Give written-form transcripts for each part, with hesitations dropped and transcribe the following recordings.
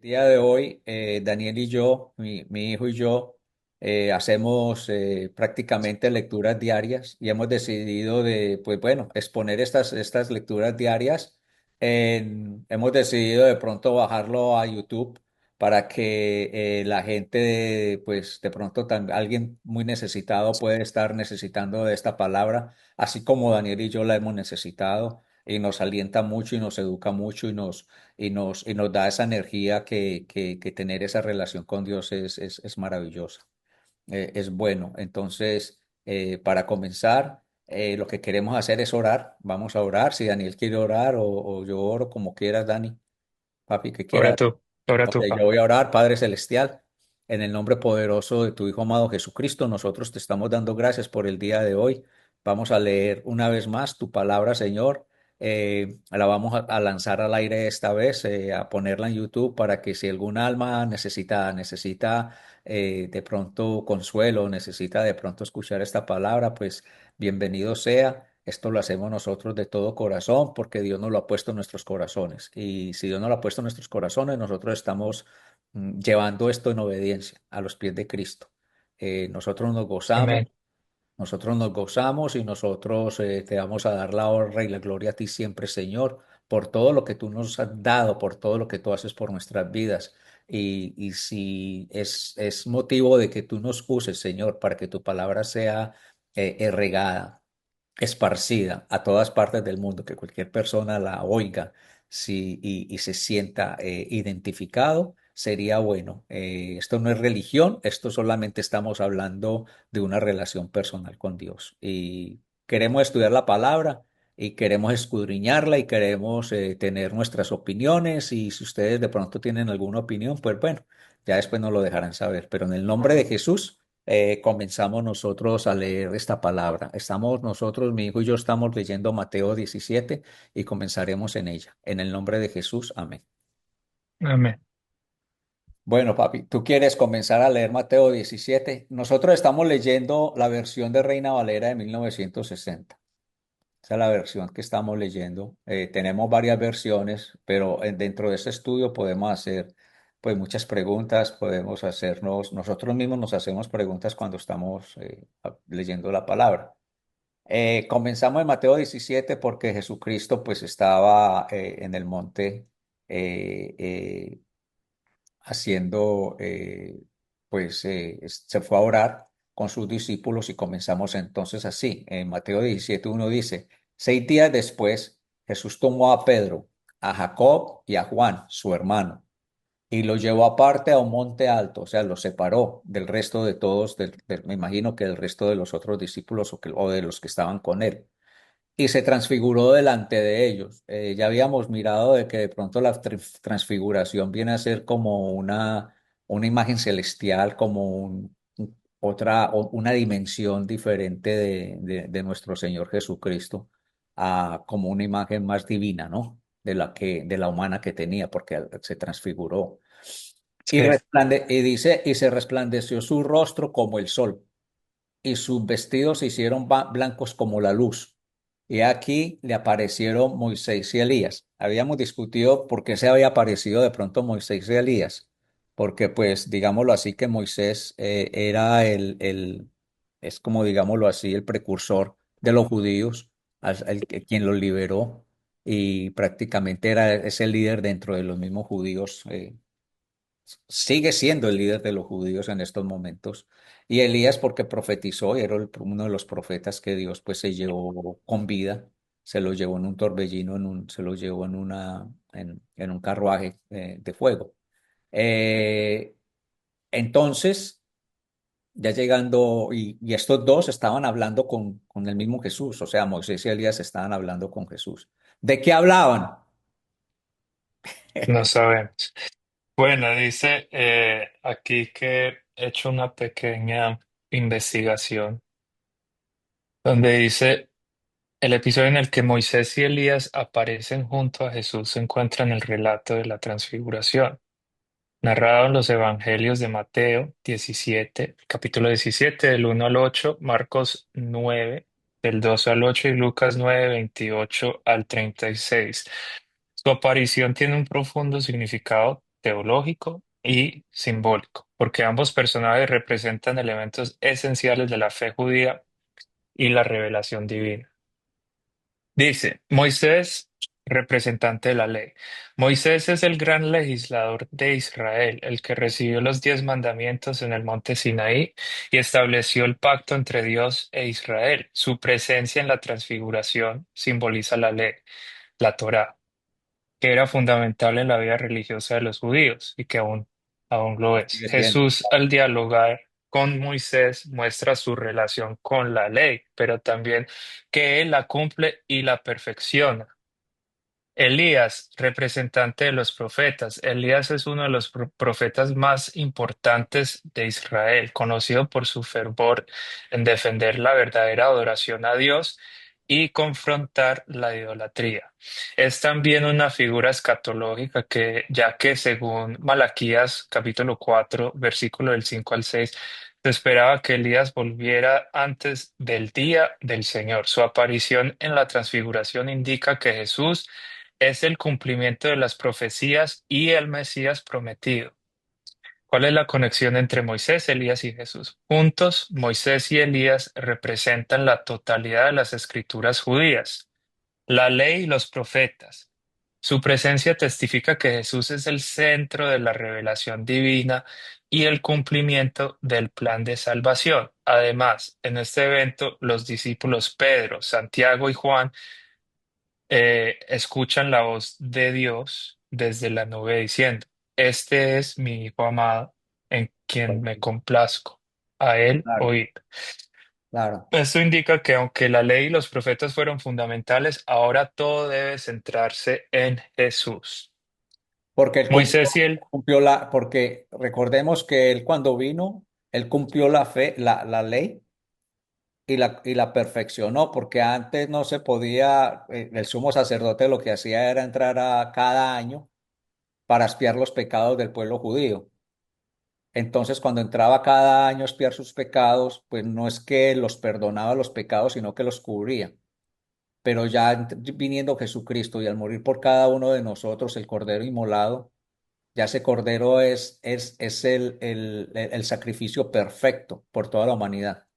Día de hoy, Daniel y yo, mi hijo y yo, hacemos prácticamente lecturas diarias y hemos decidido pues bueno, exponer estas lecturas diarias. Hemos decidido de pronto bajarlo a YouTube para que la gente, pues de pronto alguien muy necesitado puede estar necesitando de esta palabra, así como Daniel y yo la hemos necesitado y nos alienta mucho y nos educa mucho y nos da esa energía que tener esa relación con Dios es maravillosa, es bueno. Entonces, para comenzar, lo que queremos hacer es orar. Vamos a orar. Si Daniel quiere orar o yo oro, como quieras, Dani, papi, que Ora quieras. tú, ora Ok, tú, yo pa. voy a orar, Padre Celestial, en el nombre poderoso de tu Hijo amado Jesucristo. Nosotros te estamos dando gracias por el día de hoy. Vamos a leer una vez más tu palabra, Señor. La vamos a lanzar al aire esta vez, a ponerla en YouTube para que si algún alma necesita de pronto consuelo, necesita de pronto escuchar esta palabra, pues bienvenido sea. Esto lo hacemos nosotros de todo corazón porque Dios nos lo ha puesto en nuestros corazones. Y si Dios nos lo ha puesto en nuestros corazones, nosotros estamos llevando esto en obediencia a los pies de Cristo. Nosotros nos gozamos, Amén. nosotros nos gozamos y nosotros te vamos a dar la honra y la gloria a ti siempre, Señor, por todo lo que tú nos has dado, por todo lo que tú haces por nuestras vidas. Y si es motivo de que tú nos uses, Señor, para que tu palabra sea regada, esparcida a todas partes del mundo, que cualquier persona la oiga y se sienta identificado, sería bueno. Esto no es religión, esto solamente estamos hablando de una relación personal con Dios. Y queremos estudiar la palabra y queremos escudriñarla y queremos tener nuestras opiniones. Y si ustedes de pronto tienen alguna opinión, pues bueno, ya después nos lo dejarán saber. Pero en el nombre de Jesús comenzamos nosotros a leer esta palabra. Estamos nosotros, mi hijo y yo, estamos leyendo Mateo 17 y comenzaremos en ella. En el nombre de Jesús, amén. Amén. Bueno, papi, ¿tú quieres comenzar a leer Mateo 17? Nosotros estamos leyendo la versión de Reina Valera de 1960. Esa es la versión que estamos leyendo. Tenemos varias versiones, pero dentro de ese estudio podemos hacer pues muchas preguntas, podemos hacernos, nosotros mismos nos hacemos preguntas cuando estamos leyendo la palabra. Comenzamos en Mateo 17 porque Jesucristo pues estaba en el monte eh, eh, haciendo, se fue a orar con sus discípulos y comenzamos entonces así. En Mateo 17 uno dice, 6 días después Jesús tomó a Pedro, a Jacob y a Juan, su hermano, y los llevó aparte a un monte alto, o sea, los separó del resto de todos, me imagino que del resto de los otros discípulos o de los que estaban con él y se transfiguró delante de ellos. Ya habíamos mirado de que de pronto la transfiguración viene a ser como una imagen celestial, como una dimensión diferente de nuestro Señor Jesucristo, como una imagen más divina, ¿no? De la humana que tenía, porque se transfiguró. Sí, Y dice, y se resplandeció su rostro como el sol y sus vestidos se hicieron blancos como la luz. Y aquí le aparecieron Moisés y Elías. Habíamos discutido por qué se había aparecido de pronto Moisés y Elías, porque pues digámoslo así que Moisés era es como digámoslo así, el precursor de los judíos, quien los liberó y prácticamente es el líder dentro de los mismos judíos. Sigue siendo el líder de los judíos en estos momentos. Y Elías porque profetizó, y era uno de los profetas que Dios pues se llevó con vida, se lo llevó en un torbellino, se lo llevó en un carruaje de fuego. Eh, entonces, ya llegando, y estos dos estaban hablando con el mismo Jesús, o sea, Moisés y Elías estaban hablando con Jesús. ¿De qué hablaban? no sabemos. Bueno, dice aquí que he hecho una pequeña investigación donde dice el episodio en el que Moisés y Elías aparecen junto a Jesús se encuentra en el relato de la transfiguración, narrado en los evangelios de Mateo 17, capítulo 17, del 1 al 8, Marcos 9, del 12 al 8 y Lucas 9, 28 al 36. Su aparición tiene un profundo significado teológico y simbólico, porque ambos personajes representan elementos esenciales de la fe judía y la revelación divina. Dice, Moisés, representante de la ley. Moisés es el gran legislador de Israel, el que recibió los 10 mandamientos en el monte Sinaí y estableció el pacto entre Dios e Israel. Su presencia en la transfiguración simboliza la ley, la Torá, que era fundamental en la vida religiosa de los judíos y que aún lo es. Sigue siendo. Jesús, al dialogar con Moisés, muestra su relación con la ley, pero también que él la cumple y la perfecciona. Elías, representante de los profetas. Elías es uno de los profetas más importantes de Israel, conocido por su fervor en defender la verdadera adoración a Dios y confrontar la idolatría. Es también una figura escatológica que, ya que según Malaquías capítulo 4, versículo del 5 al 6, se esperaba que Elías volviera antes del día del Señor. Su aparición en la transfiguración indica que Jesús es el cumplimiento de las profecías y el Mesías prometido. ¿Cuál es la conexión entre Moisés, Elías y Jesús? Juntos, Moisés y Elías representan la totalidad de las escrituras judías, la ley y los profetas. Su presencia testifica que Jesús es el centro de la revelación divina y el cumplimiento del plan de salvación. Además, en este evento, los discípulos Pedro, Santiago y Juan escuchan la voz de Dios desde la nube diciendo, Este es mi Hijo amado, en quien me complazco, a él Claro, oír. claro. Esto indica que aunque la ley y los profetas fueron fundamentales, ahora todo debe centrarse en Jesús. Porque él Moisés y él, porque recordemos que él cuando vino, él cumplió la fe, la ley y la perfeccionó, porque antes no se podía, el sumo sacerdote lo que hacía era entrar a cada año para expiar los pecados del pueblo judío. Entonces, cuando entraba cada año a expiar sus pecados, pues no es que los perdonaba los pecados, sino que los cubría. Pero ya viniendo Jesucristo y al morir por cada uno de nosotros, el Cordero inmolado, ya ese Cordero es el sacrificio perfecto por toda la humanidad.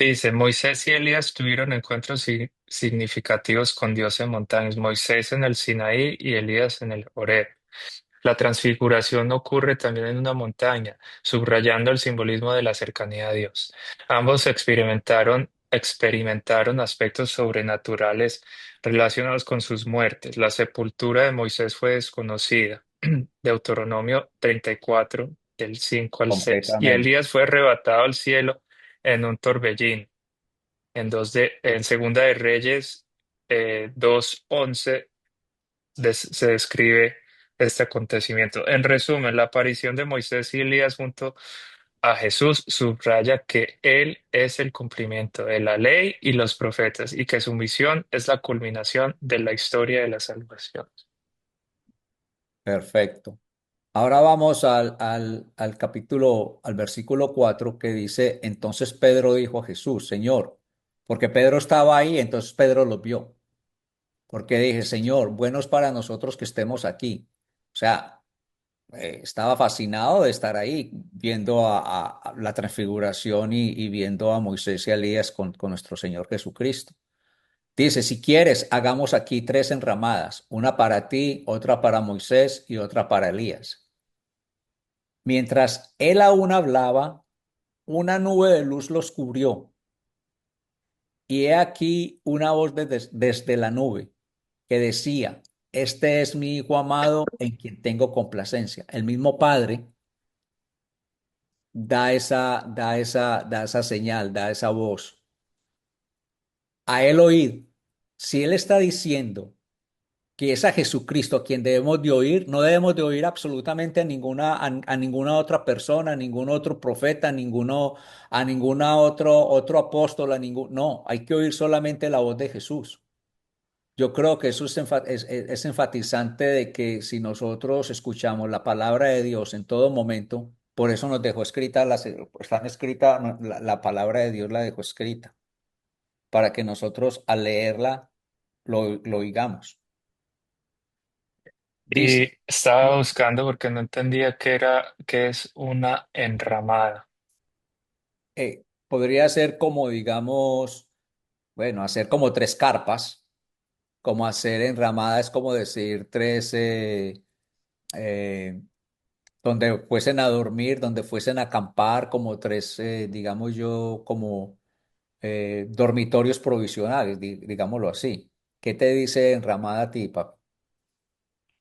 dice, Moisés y Elías tuvieron encuentros significativos con Dios en montañas, Moisés en el Sinaí y Elías en el Horeb. La transfiguración ocurre también en una montaña, subrayando el simbolismo de la cercanía a Dios. Ambos experimentaron aspectos sobrenaturales relacionados con sus muertes. La sepultura de Moisés fue desconocida. Deuteronomio 34, del 5 al 6. Y Completamente. Elías fue arrebatado al cielo en un torbellino. En Segunda de Reyes 2:11 se describe este acontecimiento. En resumen, la aparición de Moisés y Elías junto a Jesús subraya que Él es el cumplimiento de la ley y los profetas y que su misión es la culminación de la historia de la salvación. Perfecto. Ahora vamos al capítulo, al versículo 4 que dice, entonces Pedro dijo a Jesús, Señor, porque Pedro estaba ahí, entonces Pedro lo vio, porque dije, Señor, bueno es para nosotros que estemos aquí. O sea, estaba fascinado de estar ahí viendo a la transfiguración y viendo a Moisés y a Elías con nuestro Señor Jesucristo. Dice, si quieres, hagamos aquí tres enramadas, una para ti, otra para Moisés y otra para Elías. Mientras él aún hablaba, una nube de luz los cubrió, y he aquí una voz desde la nube que decía, este es mi Hijo amado en quien tengo complacencia. El mismo Padre da esa señal, da esa voz. A él oíd. Si él está diciendo que es a Jesucristo a quien debemos de oír, no debemos de oír absolutamente a ninguna otra persona, a ningún otro profeta, a ninguna otro apóstol, no, hay que oír solamente la voz de Jesús. Yo creo que eso es enfatizante de que si nosotros escuchamos la palabra de Dios en todo momento, por eso nos dejó escrita, están escrita, no, la palabra de Dios la dejó escrita, para que nosotros al leerla lo oigamos. Dice, Y estaba buscando porque no entendía qué es una enramada. podría ser como, digamos, bueno, hacer como tres carpas, como hacer enramada es como decir tres, eh, donde fuesen a dormir, donde fuesen a acampar, como tres, digamos yo, como dormitorios provisionales, digámoslo así. ¿Qué te dice enramada a ti, papi?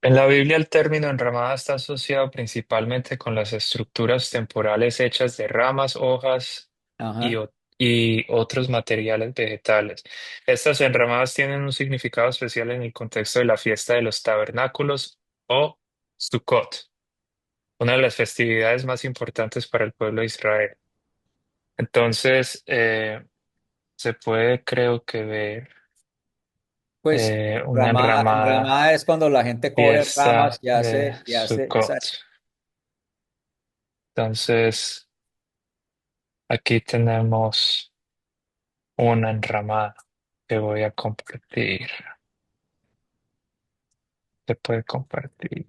En la Biblia el término enramada está asociado principalmente con las estructuras temporales hechas de ramas, hojas Ajá. y otros materiales vegetales. Estas enramadas tienen un significado especial en el contexto de la fiesta de los tabernáculos o Sukkot, una de las festividades más importantes para el pueblo de Israel. Entonces, se puede, creo que ver Pues una enramada enramada es cuando la gente coge ramas fiesta de y hace, Sukkot. Entonces, aquí tenemos una enramada que voy a compartir. Se puede compartir.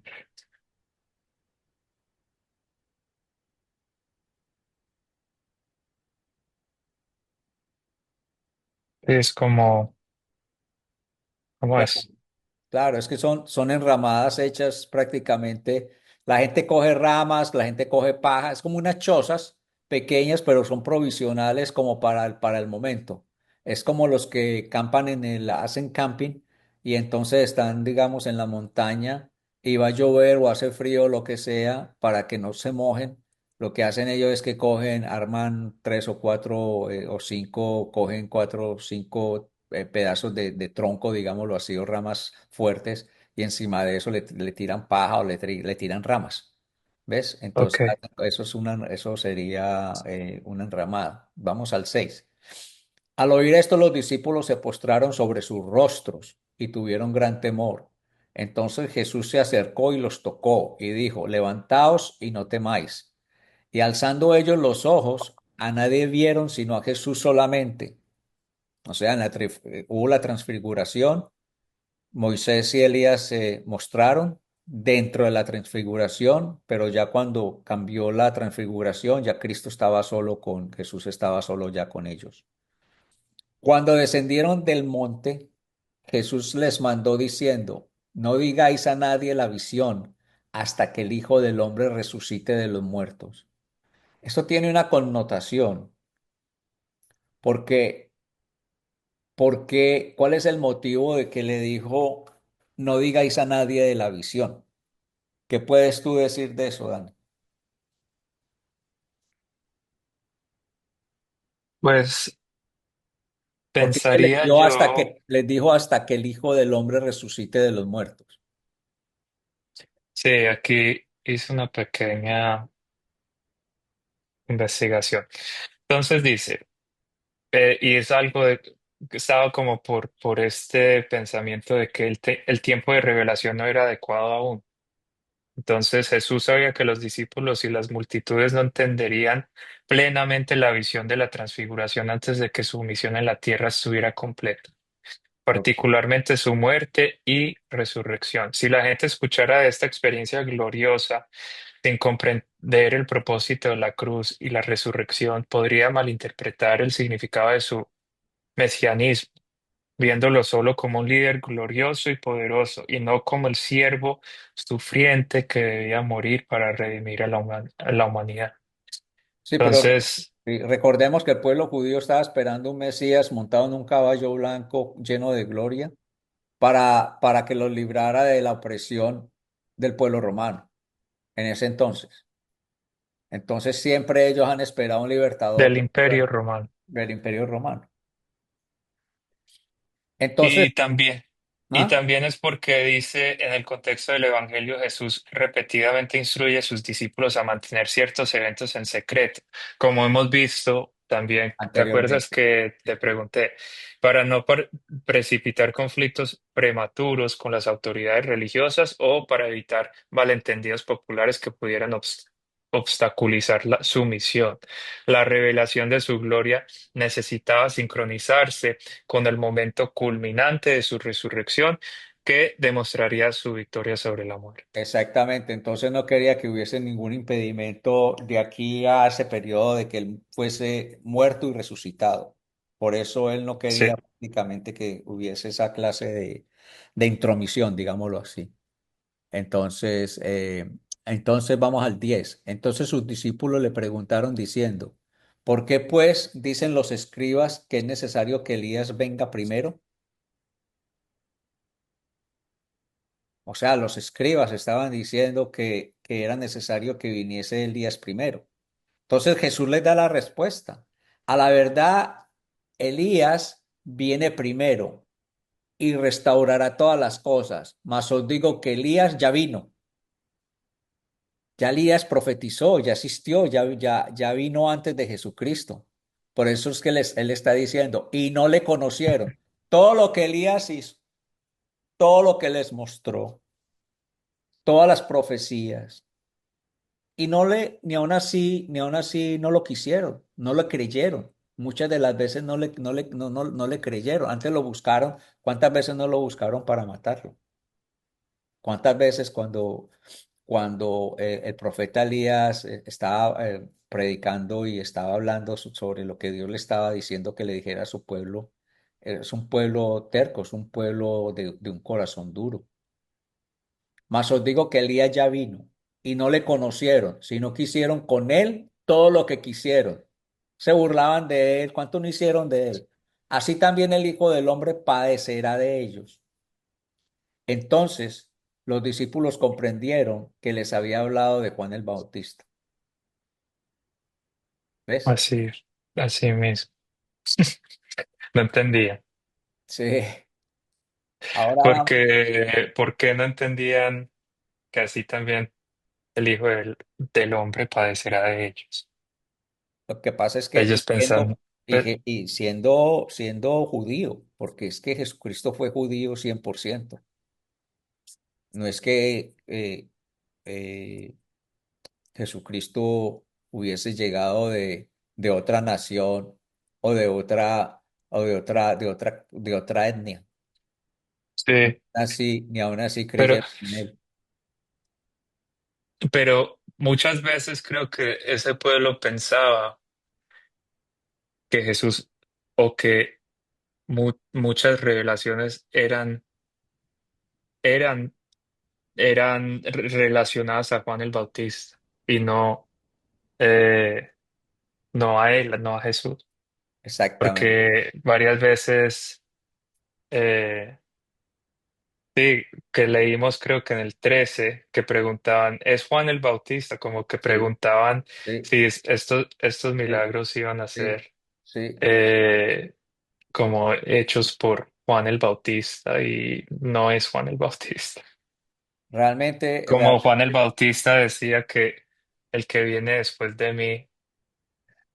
Es como, ¿cómo claro, es? claro, es que son enramadas hechas prácticamente. La gente coge ramas, la gente coge paja, es como unas chozas pequeñas, pero son provisionales como para el momento. Es como los que campan hacen camping y entonces están, digamos, en la montaña y va a llover o hace frío, lo que sea, para que no se mojen. Lo que hacen ellos es que cogen, arman tres o cuatro o cinco, cogen cuatro o cinco pedazos de tronco, digámoslo así, o ramas fuertes, y encima de eso le tiran paja o le tiran ramas. ¿Ves? Ok, Entonces, eso sería una enramada. Vamos al 6. Al oír esto, los discípulos se postraron sobre sus rostros y tuvieron gran temor. Entonces Jesús se acercó y los tocó y dijo, levantaos y no temáis. Y alzando ellos los ojos, a nadie vieron sino a Jesús solamente. O sea, hubo la transfiguración, Moisés y Elías se mostraron dentro de la transfiguración, pero ya cuando cambió la transfiguración, ya Cristo estaba solo Jesús estaba solo ya con ellos. Cuando descendieron del monte, Jesús les mandó diciendo, no digáis a nadie la visión hasta que el Hijo del Hombre resucite de los muertos. Esto tiene una connotación, porque ¿cuál es el motivo de que le dijo, no digáis a nadie de la visión? ¿Qué puedes tú decir de eso, Dan? pues Porque pensaría yo, les dijo hasta que el Hijo del Hombre resucite de los muertos. sí, aquí hice una pequeña investigación. Entonces dice, y es algo que estaba como por este pensamiento de que el tiempo de revelación no era adecuado aún. Entonces Jesús sabía que los discípulos y las multitudes no entenderían plenamente la visión de la transfiguración antes de que su misión en la tierra estuviera completa, Ok. particularmente su muerte y resurrección. Si la gente escuchara de esta experiencia gloriosa sin comprender el propósito de la cruz y la resurrección, podría malinterpretar el significado de su mesianismo, viéndolo solo como un líder glorioso y poderoso, y no como el siervo sufriente que debía morir para redimir a a la humanidad. Sí, pero Entonces, sí, recordemos que el pueblo judío estaba esperando un Mesías montado en un caballo blanco lleno de gloria para que los librara de la opresión del pueblo romano en ese entonces. Entonces siempre ellos han esperado un libertador del Imperio Romano. del imperio romano. Entonces, Y también, y ¿ah? también es porque dice en el contexto del Evangelio, Jesús repetidamente instruye a sus discípulos a mantener ciertos eventos en secreto, como hemos visto también. ¿Te acuerdas Anteriormente. que te pregunté? Para no precipitar conflictos prematuros con las autoridades religiosas o para evitar malentendidos populares que pudieran obstaculizar su misión. La revelación de su gloria necesitaba sincronizarse con el momento culminante de su resurrección, que demostraría su victoria sobre la muerte. Exactamente, entonces no quería que hubiese ningún impedimento de aquí a ese periodo de que él fuese muerto y resucitado. Por eso él no quería Sí, prácticamente que hubiese esa clase de intromisión, digámoslo así. Entonces, entonces vamos al 10. Entonces sus discípulos le preguntaron diciendo, ¿por qué pues dicen los escribas que es necesario que Elías venga primero? O sea, los escribas estaban diciendo que era necesario que viniese Elías primero. Entonces Jesús les da la respuesta. A la verdad, Elías viene primero y restaurará todas las cosas. Mas os digo que Elías ya vino. Ya Elías profetizó, ya asistió, ya vino antes de Jesucristo. Por eso es que él está diciendo, y no le conocieron. Todo lo que Elías hizo, todo lo que les mostró, todas las profecías, y ni aun así no lo quisieron, no lo creyeron. Muchas de las veces no le creyeron. Antes lo buscaron. ¿Cuántas veces no lo buscaron para matarlo? ¿Cuántas veces cuando el profeta Elías estaba predicando y estaba hablando sobre lo que Dios le estaba diciendo que le dijera a su pueblo? Es un pueblo terco, es un pueblo de un corazón duro. Mas os digo que Elías ya vino y no le conocieron, sino que hicieron con él todo lo que quisieron. Se burlaban de él. ¿Cuánto no hicieron de él? Así también el Hijo del Hombre padecerá de ellos. Entonces los discípulos comprendieron que les había hablado de Juan el Bautista. ¿Ves? así, así mismo. No entendía. Sí. Ahora Porque, ¿por qué no entendían que así también el Hijo del Hombre padecerá de ellos? lo que pasa es que Ellos siendo, pensan, "Pe- y siendo judío, porque es que Jesucristo fue judío 100%. No es que eh, Jesucristo hubiese llegado de otra nación o de otra etnia. sí, Así, ni aún así pero, creyeron en él. pero muchas veces creo que ese pueblo pensaba que Jesús o que muchas revelaciones eran, eran relacionadas a Juan el Bautista y eh, no a él, no a Jesús, Exactamente. porque varias veces, eh, sí, que leímos creo que en el 13 que preguntaban, ¿es Juan el Bautista? Como que Sí, preguntaban sí, si estos sí, milagros iban a sí, ser sí. eh, como hechos por Juan el Bautista y no es Juan el Bautista. Realmente, Como Juan el realmente, Bautista decía que el que viene después de mí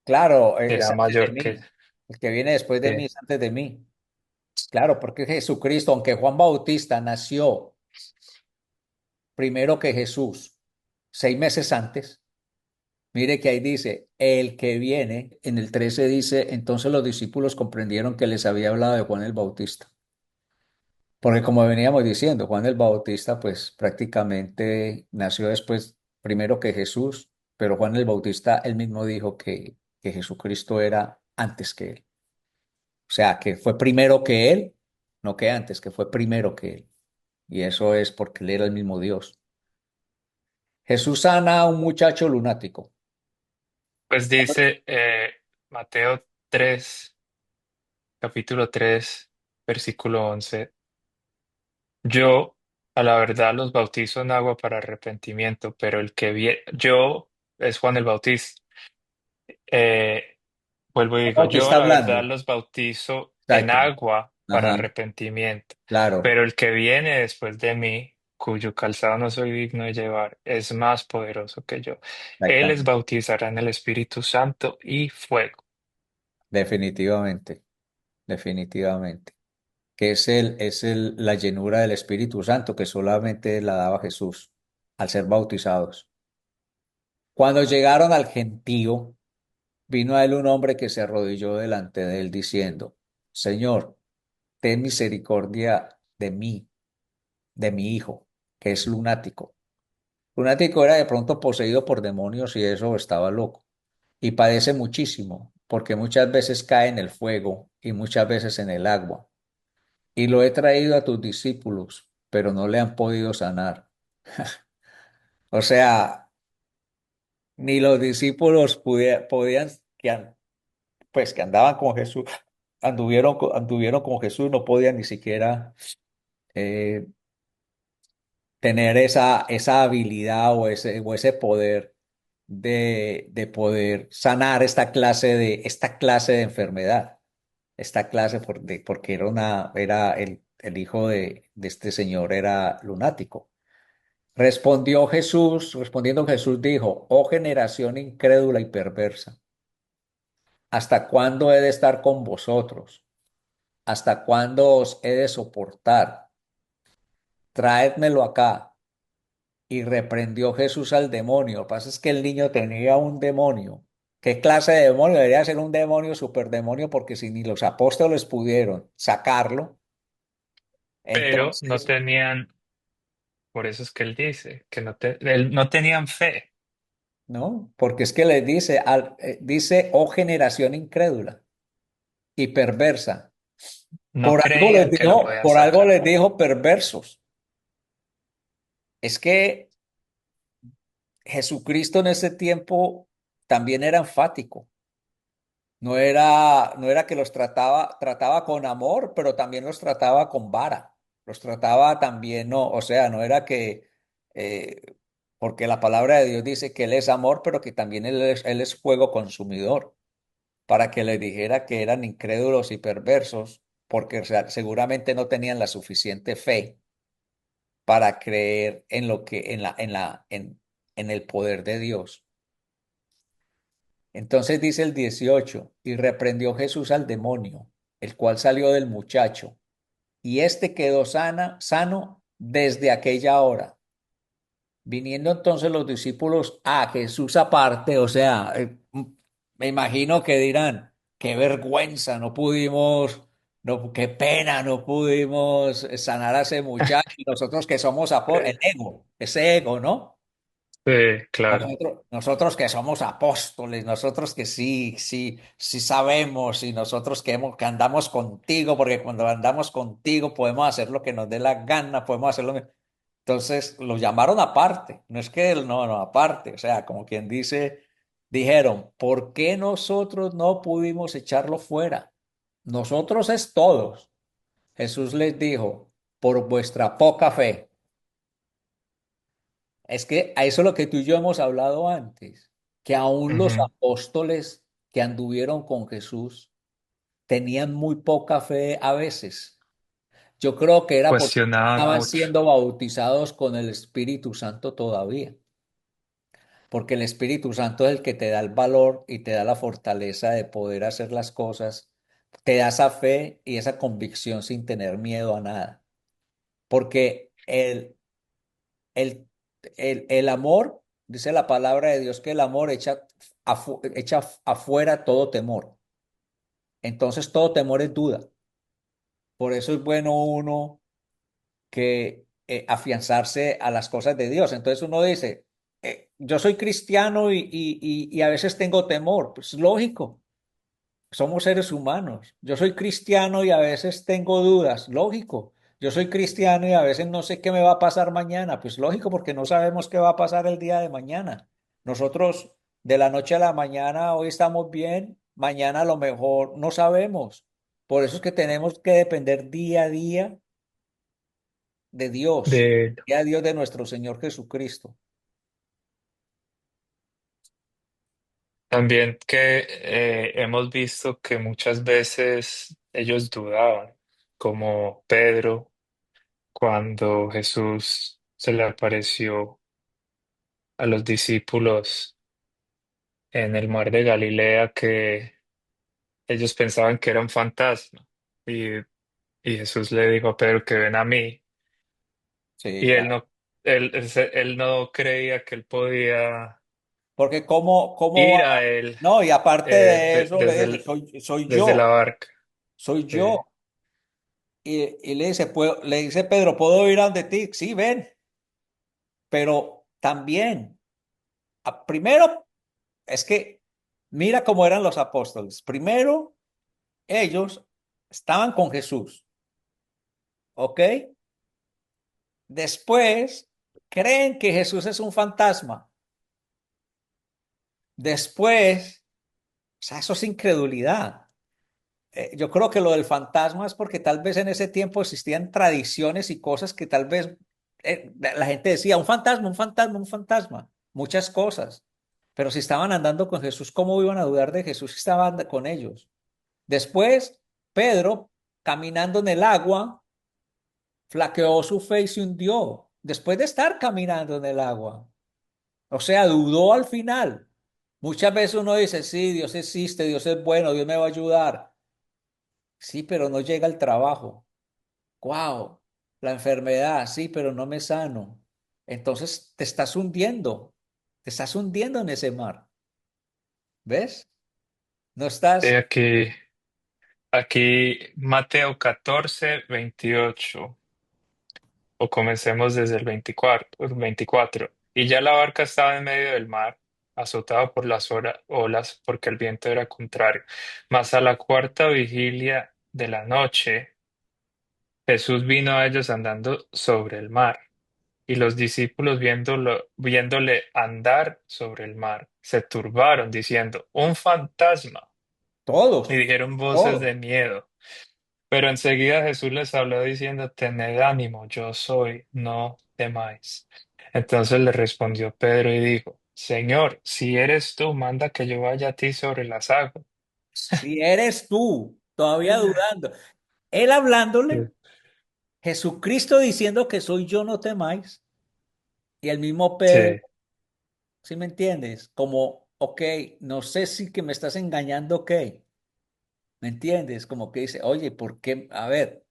claro, es será antes de mayor que... mí. El que viene después de mí que- es antes de mí. Claro, porque Jesucristo, aunque Juan Bautista nació primero que Jesús, 6 meses antes. Mire que ahí dice, el que viene, en el 13 dice, entonces los discípulos comprendieron que les había hablado de Juan el Bautista. Porque como veníamos diciendo, Juan el Bautista pues prácticamente nació después, primero que Jesús, pero Juan el Bautista él mismo dijo que Jesucristo era antes que él. O sea, que fue primero que él, no que antes, que fue primero que él. Y eso es porque él era el mismo Dios. Jesús sana a un muchacho lunático. Pues dice Mateo 3 capítulo 3 versículo 11. Yo, a la verdad, los bautizo en agua para arrepentimiento, pero el que viene, yo es Juan el Bautista. Eh, Vuelvo y digo, yo a Bautista la verdad hablando. los bautizo en Exacto. agua para Ajá, arrepentimiento, claro, pero el que viene después de mí, cuyo calzado no soy digno de llevar, es más poderoso que yo. Él les exactamente. bautizará en el Espíritu Santo y fuego. Definitivamente, definitivamente. Que la llenura del Espíritu Santo que solamente la daba Jesús al ser bautizados. Cuando llegaron al gentío, vino a él un hombre que se arrodilló delante de él diciendo, Señor, ten misericordia de mí, de mi hijo, que es lunático. Lunático era de pronto poseído por demonios y eso estaba loco. Y padece muchísimo, porque muchas veces cae en el fuego y muchas veces en el agua. Y lo he traído a tus discípulos, pero no le han podido sanar. O sea, ni los discípulos podían, pues que andaban con Jesús, anduvieron con Jesús, no podían ni siquiera eh, tener esa habilidad o ese poder de poder sanar esta clase de enfermedad, esta clase porque era el hijo de este señor era lunático. Respondiendo Jesús dijo, oh generación incrédula y perversa, ¿hasta cuándo he de estar con vosotros? ¿Hasta cuándo os he de soportar? Traédmelo acá. Y reprendió Jesús al demonio. Lo que pasa es que el niño tenía un demonio. ¿Qué clase de demonio? Debería ser un demonio, superdemonio, porque si ni los apóstoles pudieron sacarlo, Pero no entonces, tenían, por eso es que él dice, que no tenían fe, ¿no? Porque es que les dice, dice, oh generación incrédula y perversa. no creían que lo podían Por algo sacar. les dijo perversos. Es que Jesucristo en ese tiempo también era enfático. No era que trataba con amor, pero también los trataba con vara. Los trataba también, no, o sea, no era que, eh, porque la palabra de Dios dice que Él es amor, pero que también Él es fuego consumidor, para que le dijera que eran incrédulos y perversos, porque o sea, seguramente no tenían la suficiente fe para creer en lo que, en el poder de Dios. Entonces dice el 18 y reprendió Jesús al demonio, el cual salió del muchacho, y éste quedó sano desde aquella hora. Viniendo entonces los discípulos a Jesús aparte, o sea, me imagino que dirán, qué vergüenza, no pudimos, no, qué pena, no pudimos sanar a ese muchacho, y nosotros que somos el Eh, ego, ese ego, ¿no? Sí, claro. Nosotros que somos apóstoles, nosotros que sí sabemos y nosotros que andamos contigo, porque cuando andamos contigo podemos hacer lo que nos dé la gana, podemos hacerlo. Entonces lo llamaron aparte, no es que él, no, aparte, o sea, como quien dice, dijeron, ¿por qué nosotros no pudimos echarlo fuera? Nosotros es todos. Jesús les dijo, por vuestra poca fe. Es que a eso es lo que tú y yo hemos hablado antes, que aún los Ujú. apóstoles que anduvieron con Jesús tenían muy poca fe a veces. Yo creo que era porque Cuestionaban estaban mucho. siendo bautizados con el Espíritu Santo todavía, porque el Espíritu Santo es el que te da el valor y te da la fortaleza de poder hacer las cosas, te da esa fe y esa convicción sin tener miedo a nada, porque El, el amor, dice la palabra de Dios que el amor echa afuera todo temor. Entonces todo temor es duda. Por eso es bueno uno que afianzarse a las cosas de Dios. Entonces uno dice, yo soy cristiano y a veces tengo temor. Pues lógico. Somos seres humanos. Yo soy cristiano y a veces tengo dudas, lógico. Yo soy cristiano y a veces no sé qué me va a pasar mañana, pues lógico, porque no sabemos qué va a pasar el día de mañana. Nosotros de la noche a la mañana, hoy estamos bien, mañana a lo mejor no sabemos. Por eso es que tenemos que depender día a De día a Dios de nuestro Señor Jesucristo. también que hemos visto que muchas veces ellos dudaban, como Pedro, cuando Jesús se le apareció a los discípulos en el mar de Galilea, que ellos pensaban que era un fantasma. Y, y Jesús le dijo a Pedro que ven a mí. Sí, Y claro. él no creía que él podía Porque cómo va? ir a él No, y aparte de eso, le desde dije, soy desde la yo, barca. soy Sí. yo. y le dice Pedro, ¿puedo ir a donde ti? Sí, ven, pero también, primero, es que mira cómo eran los apóstoles. Primero, ellos estaban con Jesús, ¿ok? Después, creen que Jesús es un fantasma. Después, o sea, eso es incredulidad. Yo creo que lo del fantasma es porque tal vez en ese tiempo existían tradiciones y cosas que tal vez la gente decía, un fantasma, un fantasma, un fantasma, muchas cosas. Pero si estaban andando con Jesús, ¿cómo iban a dudar de Jesús si estaban con ellos? Después, Pedro, caminando en el agua, flaqueó su fe y se hundió, después de estar caminando en el agua. O sea, dudó al final. Muchas veces uno dice, sí, Dios existe, Dios es bueno, Dios me va a ayudar. Sí, pero no llega al trabajo. Wow, la enfermedad, sí, pero no me sano. Entonces te estás hundiendo en ese mar. ¿Ves? No estás. Aquí Mateo 14:28. O comencemos desde el 24. Y ya la barca estaba en medio del mar, azotada por las olas, porque el viento era contrario. Mas a la cuarta vigilia de la noche, Jesús vino a ellos andando sobre el mar. Y los discípulos viéndole andar sobre el mar, se turbaron, diciendo, un fantasma. Y Todos, dijeron voces todos. de miedo. Pero enseguida Jesús les habló diciendo, tened ánimo, yo soy, no temáis. Entonces le respondió Pedro y dijo, Señor, si eres tú, manda que yo vaya a ti sobre las aguas. Si eres tú, todavía dudando. Él hablándole, Sí, Jesucristo diciendo que soy yo, no temáis. Y el mismo Pedro, sí, ¿sí me entiendes? Como, ok, no sé si que me estás engañando, ok. ¿Me entiendes? Como que dice, oye, ¿por qué? A ver,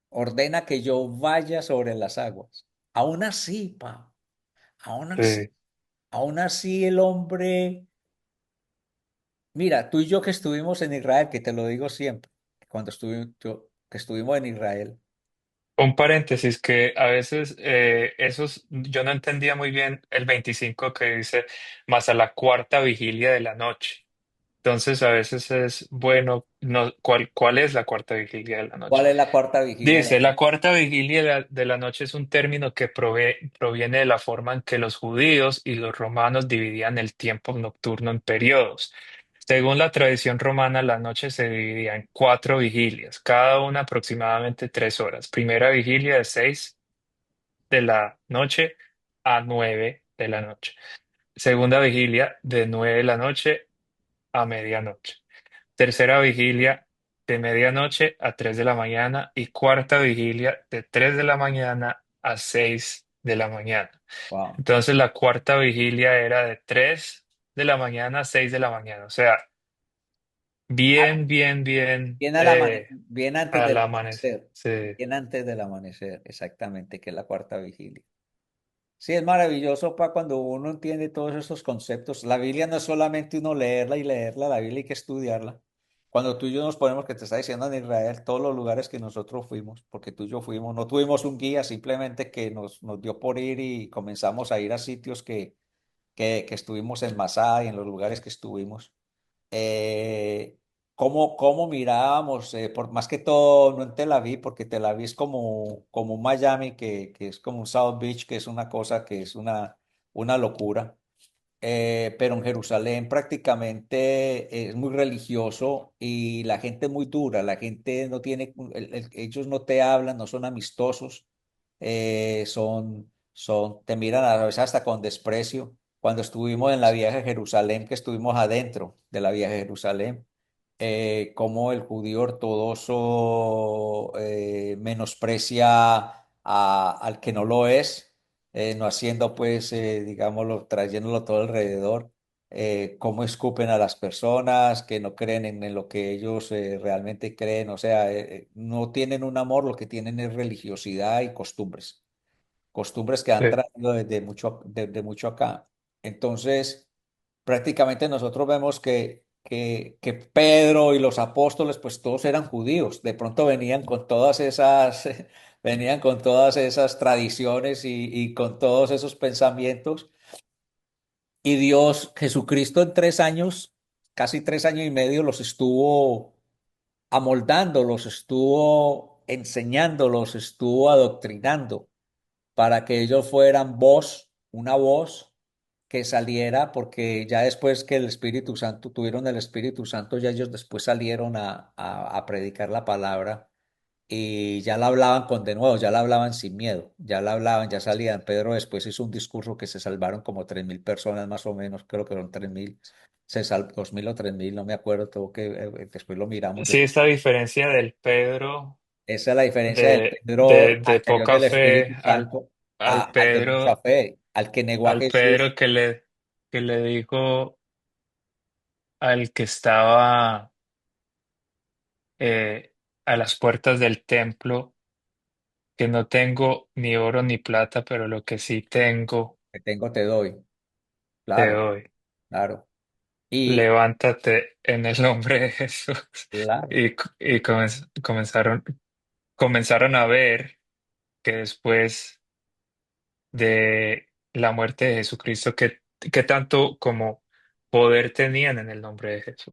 ordena que yo vaya sobre las aguas. Aún así, aún así, sí. aún así el hombre, mira, tú y yo que estuvimos en Israel, que te lo digo siempre, cuando que estuvimos en Israel, Un paréntesis que a veces yo no entendía muy bien el 25 que dice, más a la cuarta vigilia de la noche. Entonces a veces es bueno, no, ¿cuál es la cuarta vigilia de la noche? ¿cuál es la cuarta vigilia? Dice, la cuarta vigilia de la noche es un término que proviene de la forma en que los judíos y los romanos dividían el tiempo nocturno en periodos. Según la tradición romana, la noche se dividía en cuatro vigilias, cada una aproximadamente 3 horas. Primera vigilia de 6 de la noche a 9 de la noche. Segunda vigilia de 9 de la noche a medianoche. Tercera vigilia de medianoche a 3 de la mañana y cuarta vigilia de 3 de la mañana a 6 de la mañana. Wow. Entonces la cuarta vigilia era de 3 de la mañana a 6 de la mañana, o sea, bien, bien, bien Bien antes al del amanecer. amanecer, Sí, bien antes del amanecer, exactamente, que es la cuarta vigilia. Sí, es maravilloso para cuando uno entiende todos estos conceptos. La Biblia no es solamente uno leerla y leerla, la Biblia hay que estudiarla. Cuando tú y yo nos ponemos, que te está diciendo en Israel, todos los lugares que nosotros fuimos, porque tú y yo fuimos, no tuvimos un guía, simplemente que nos dio por ir y comenzamos a ir a sitios que estuvimos en Masá y en los lugares que estuvimos. eh, cómo mirábamos, por, más que todo, no en Tel Aviv, porque Tel Aviv es como un Miami, que es como un South Beach, que es una cosa que es una locura. Pero en Jerusalén prácticamente es muy religioso y la gente es muy dura, la gente no tiene, ellos no te hablan, no son amistosos, te miran a veces hasta con desprecio. Cuando estuvimos en la vieja Jerusalén, que estuvimos adentro de la vieja Jerusalén, cómo el judío ortodoxo menosprecia al que no lo es, no haciendo pues, digámoslo, trayéndolo todo alrededor, cómo escupen a las personas que no creen en lo que ellos realmente creen, o sea, no tienen un amor, lo que tienen es religiosidad y costumbres que han sí, traído desde mucho acá. Entonces, prácticamente nosotros vemos que que Pedro y los apóstoles, pues todos eran judíos. De pronto venían con todas esas, venían con todas esas tradiciones y con todos esos pensamientos. Y Dios, Jesucristo en 3 años, casi 3 años y medio, los estuvo amoldando, los estuvo enseñando, los estuvo adoctrinando para que ellos fueran voz, una voz que saliera, porque ya después que el Espíritu Santo, tuvieron el Espíritu Santo, ya ellos después salieron a predicar la palabra y ya la hablaban con denuedo, ya la hablaban sin miedo, ya la hablaban, ya salían. Pedro después hizo un discurso que se salvaron como 3.000 personas más o menos, creo que son 3.000, 2.000 o 3.000, no me acuerdo, tengo que, después lo miramos Sí, después. esta diferencia del Pedro Esa es la diferencia del de, Pedro de anterior poca del fe Espíritu Santo al al de mucha Pedro, fe, al que negó a al Jesús, Pedro que le dijo al que estaba eh, a las puertas del templo que no tengo ni oro ni plata, pero lo que sí tengo que tengo te doy. te Claro, doy. claro. Y Levántate en el nombre de Jesús. claro, Y comenzaron a ver que después de la muerte de Jesucristo, que tanto como poder tenían en el nombre de Jesús.